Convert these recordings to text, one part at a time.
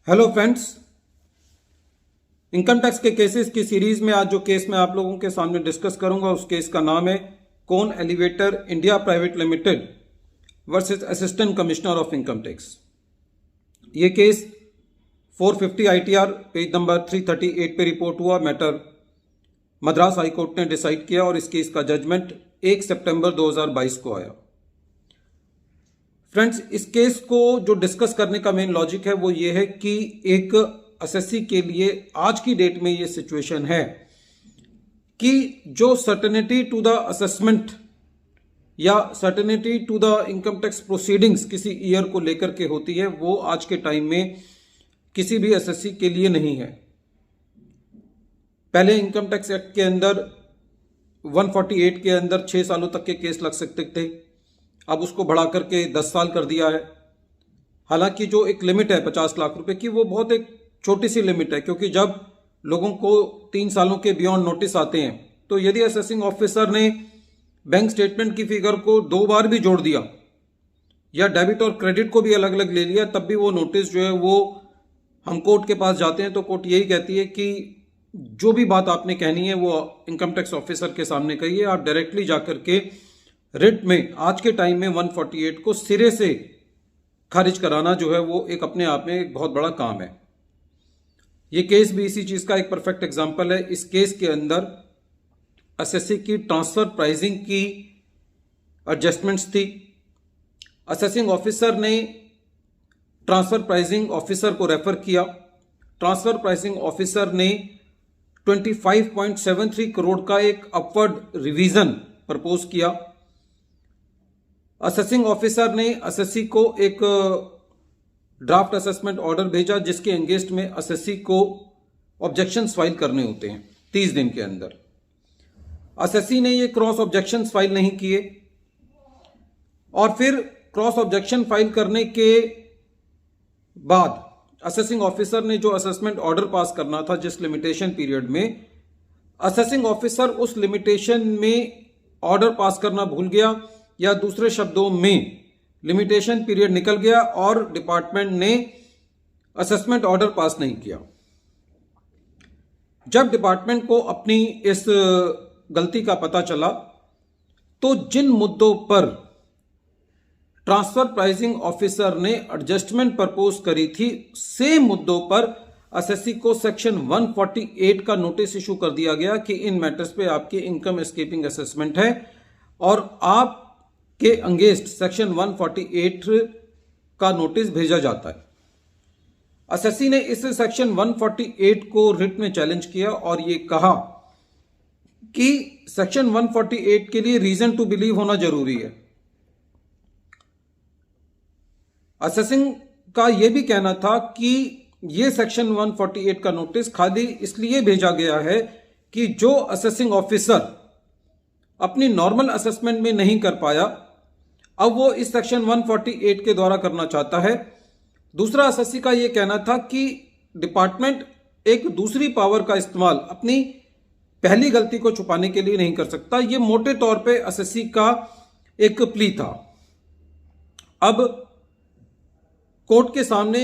Hello friends, income tax के cases की series में आज जो केस मैं आप लोगों के सामने डिस्कस करूंगा उस केस का नाम है Kone elevator India private limited versus assistant commissioner of income tax. ये केस 450 ITR पेज नंबर 338 पे रिपोर्ट हुआ। मैटर मद्रास हाई कोर्ट ने डिसाइड किया और इस केस का जजमेंट 1 सितंबर 2022 को आया। फ्रेंड्स, इस केस को जो डिस्कस करने का मेन लॉजिक है वो ये है कि एक एसएससी के लिए आज की डेट में ये सिचुएशन है कि जो सर्टेनिटी टू द असेसमेंट या certainty to the income tax proceedings किसी ईयर को लेकर के होती है वो आज के टाइम में किसी भी एसएससी के लिए नहीं है। पहले इनकम टैक्स एक्ट के अंदर 148 के अंदर 6 सालों तक के केस लग सकते थे, अब उसको बढ़ा करके 10 साल कर दिया है। हालांकि जो एक लिमिट है 50 लाख रुपए की वो बहुत एक छोटी सी लिमिट है, क्योंकि जब लोगों को 3 सालों के बियॉन्ड नोटिस आते हैं तो यदि असेसिंग ऑफिसर ने बैंक स्टेटमेंट की फिगर को 2 बार भी जोड़ दिया या डेबिट और क्रेडिट को भी अलग अलग ले लिया तब भी वो नोटिस जो है वो हम कोर्ट के पास जाते हैं तो कोर्ट यही कहती है कि जो भी बात आपने कहनी है वो इनकम टैक्स ऑफिसर के सामने कहिए। आप डायरेक्टली जाकर के रिट में आज के टाइम में 148 को सिरे से खारिज कराना जो है वो एक अपने आप में एक बहुत बड़ा काम है। ये केस भी इसी चीज का एक परफेक्ट एग्जांपल है। इस केस के अंदर एसएससी की ट्रांसफर प्राइसिंग की एडजस्टमेंट्स थी। असेसिंग ऑफिसर ने ट्रांसफर प्राइसिंग ऑफिसर को रेफर किया। ट्रांसफर प्राइसिंग ऑफिसर ने 25.73 करोड़ का एक अपवर्ड रिवीजन प्रपोज किया। असेसिंग ऑफिसर ने एसएससी को एक ड्राफ्ट असेसमेंट ऑर्डर भेजा जिसके अगेंस्ट में एसएससी को ऑब्जेक्शंस फाइल करने होते हैं 30 दिन के अंदर। एसएससी ने ये क्रॉस ऑब्जेक्शंस फाइल नहीं किए और फिर क्रॉस ऑब्जेक्शन फाइल करने के बाद असेसिंग ऑफिसर ने जो असेसमेंट ऑर्डर पास करना था जिस लिमिटेशन पीरियड में, असेसिंग ऑफिसर उस लिमिटेशन में ऑर्डर पास करना भूल गया या दूसरे शब्दों में लिमिटेशन पीरियड निकल गया और डिपार्टमेंट ने असेसमेंट ऑर्डर पास नहीं किया। जब डिपार्टमेंट को अपनी इस गलती का पता चला तो जिन मुद्दों पर ट्रांसफर प्राइसिंग ऑफिसर ने एडजस्टमेंट प्रपोज करी थी सेम मुद्दों पर एसएससी को सेक्शन 148 का नोटिस इशू कर दिया गया कि इन मैटर्स पे आपकी इनकम एस्केपिंग असेसमेंट है और आप के अगेंस्ट सेक्शन 148 का नोटिस भेजा जाता है। एसएससी ने इस सेक्शन 148 को रिट में चैलेंज किया और ये कहा कि सेक्शन 148 के लिए रीजन टू बिलीव होना जरूरी है। असेसिंग का यह भी कहना था कि यह सेक्शन 148 का नोटिस खाली इसलिए भेजा गया है कि जो असेसिंग ऑफिसर अपनी नॉर्मल असेसमेंट में नहीं कर पाया अब वो इस सेक्शन 148 के द्वारा करना चाहता है। दूसरा, एसएससी का यह कहना था कि डिपार्टमेंट एक दूसरी पावर का इस्तेमाल अपनी पहली गलती को छुपाने के लिए नहीं कर सकता। यह मोटे तौर पे एसएससी का एक प्ली था। अब कोर्ट के सामने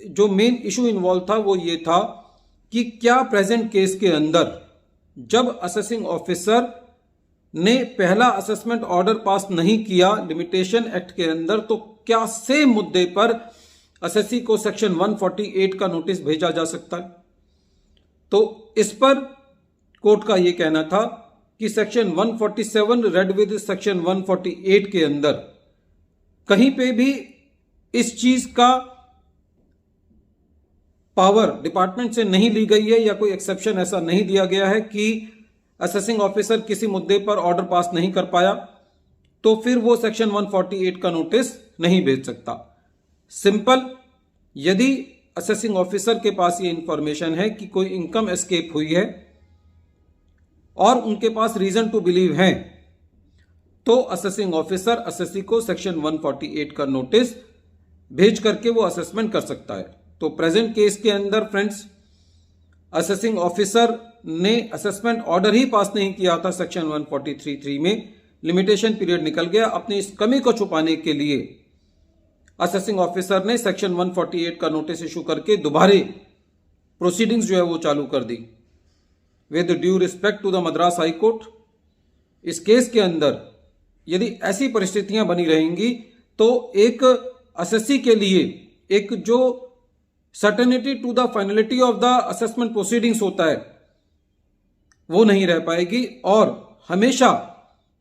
जो मेन इशू इन्वॉल्व था वो ये था कि क्या प्रेजेंट केस के अंदर जब असेसिंग ऑफिसर ने पहला असेसमेंट ऑर्डर पास नहीं किया लिमिटेशन एक्ट के अंदर तो क्या सेम मुद्दे पर एसएससी को सेक्शन 148 का नोटिस भेजा जा सकता है। तो इस पर कोर्ट का यह कहना था कि सेक्शन 147 रेड विद सेक्शन 148 के अंदर कहीं पे भी इस चीज का पावर डिपार्टमेंट से नहीं ली गई है या कोई एक्सेप्शन ऐसा नहीं दिया गया है कि असेसिंग ऑफिसर किसी मुद्दे पर ऑर्डर पास नहीं कर पाया तो फिर वो सेक्शन 148 का नोटिस नहीं भेज सकता। सिंपल, यदि असेसिंग ऑफिसर के पास ये इंफॉर्मेशन है कि कोई इनकम एस्केप हुई है और उनके पास रीजन टू बिलीव है तो असेसिंग ऑफिसर एसएससी को सेक्शन 148 का नोटिस भेज करके वो असेसमेंट कर सकता है। तो प्रेजेंट केस के अंदर फ्रेंड्स असेसिंग ऑफिसर ने असेसमेंट ऑर्डर ही पास नहीं किया था सेक्शन 143(3) में, लिमिटेशन पीरियड निकल गया। अपनी इस कमी को छुपाने के लिए असेसिंग ऑफिसर ने सेक्शन 148 का नोटिस इशू करके दोबारे प्रोसीडिंग्स जो है वो चालू कर दी। With due respect to the Madras high court, इस केस के अंदर यदि ऐसी परिस्थितियां बनी रहेंगी तो एक असेसी के लिए एक जो certainty to the finality of the assessment proceedings होता है वो नहीं रह पाएगी और हमेशा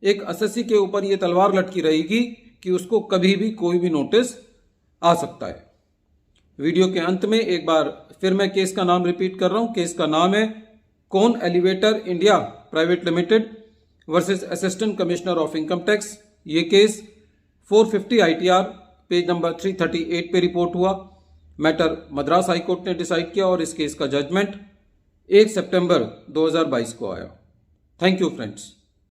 एक असेसी के ऊपर ये तलवार लटकी रहेगी कि उसको कभी भी कोई भी नोटिस आ सकता है। वीडियो के अंत में एक बार फिर मैं केस का नाम रिपीट कर रहा हूं। केस का नाम है Kone elevator India private limited versus assistant commissioner of income tax. ये केस 450 ITR पेज नंबर 338 पे रिपोर्ट हुआ। मैटर मद्रास हाई कोर्ट ने डिसाइड किया और इस केस का जजमेंट 1 सितंबर 2022 को आया। Thank you friends.